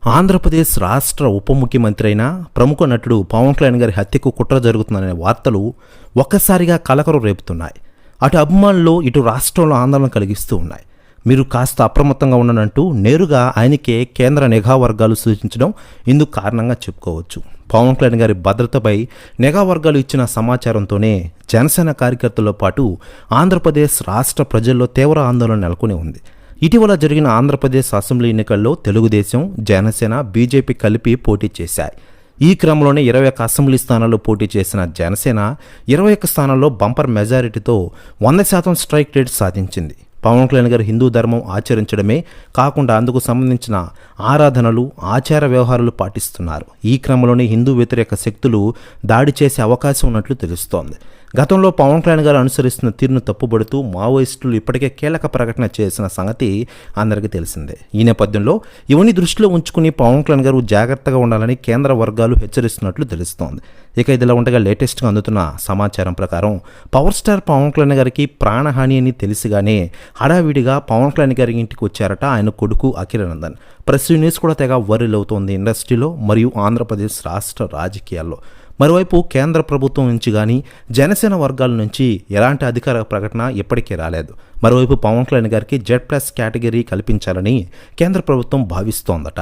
ఆంధ్రప్రదేశ్ రాష్ట్ర ఉప ముఖ్యమంత్రి అయిన ప్రముఖ నటుడు పవన్ కళ్యాణ్ గారి హత్యకు కుట్ర జరుగుతుందనే వార్తలు ఒక్కసారిగా కలకలం రేపుతున్నాయి. అటు అభిమానులు, ఇటు రాష్ట్రంలో ఆందోళన కలిగిస్తూ ఉన్నాయి. మీరు కాస్త అప్రమత్తంగా ఉండనంటూ నేరుగా ఆయనకే కేంద్ర నిఘా వర్గాలు సూచించడం ఇందుకు కారణంగా చెప్పుకోవచ్చు. పవన్ కళ్యాణ్ గారి భద్రతపై నిఘా వర్గాలు ఇచ్చిన సమాచారంతోనే జనసేన కార్యకర్తలతో పాటు ఆంధ్రప్రదేశ్ రాష్ట్ర ప్రజల్లో తీవ్ర ఆందోళన నెలకొని ఉంది. ఇటీవల జరిగిన ఆంధ్రప్రదేశ్ అసెంబ్లీ ఎన్నికల్లో తెలుగుదేశం, జనసేన, బీజేపీ కలిపి పోటీ చేశాయి. ఈ క్రమంలోనే 21 అసెంబ్లీ స్థానాల్లో పోటీ చేసిన జనసేన 21 స్థానాల్లో బంపర్ మెజారిటీతో 100% స్ట్రైక్ రేట్ సాధించింది. పవన్ కళ్యాణ్ గారు హిందూ ధర్మం ఆచరించడమే కాకుండా అందుకు సంబంధించిన ఆరాధనలు, ఆచార వ్యవహారాలు పాటిస్తున్నారు. ఈ క్రమంలోనే హిందూ వ్యతిరేక శక్తులు దాడి చేసే అవకాశం ఉన్నట్లు తెలుస్తోంది. గతంలో పవన్ కళ్యాణ్ గారు అనుసరిస్తున్న తీరును తప్పుబడుతూ మావోయిస్టులు ఇప్పటికే కీలక ప్రకటన చేసిన సంగతి అందరికీ తెలిసిందే. ఈ నేపథ్యంలో ఇవన్నీ దృష్టిలో ఉంచుకుని పవన్ కళ్యాణ్ గారు జాగ్రత్తగా ఉండాలని కేంద్ర వర్గాలు హెచ్చరిస్తున్నట్లు తెలుస్తోంది. ఇక ఇదిలా ఉండగా లేటెస్ట్గా అందుతున్న సమాచారం ప్రకారం పవర్ స్టార్ పవన్ కళ్యాణ్ గారికి ప్రాణహాని అని తెలిసిగానే హడావిడిగా పవన్ కళ్యాణ్ గారి ఇంటికి వచ్చారట ఆయన కొడుకు అఖిలానందన్. ప్రెస్ న్యూస్ కూడా తెగ వైరల్ అవుతోంది ఇండస్ట్రీలో మరియు ఆంధ్రప్రదేశ్ రాష్ట్ర రాజకీయాల్లో. మరోవైపు కేంద్ర ప్రభుత్వం నుంచి కానీ జనసేన వర్గాల నుంచి ఎలాంటి అధికార ప్రకటన ఇప్పటికీ రాలేదు. మరోవైపు పవన్ కళ్యాణ్ గారికి Z+ కేటగిరీ కల్పించాలని కేంద్ర ప్రభుత్వం భావిస్తోందట.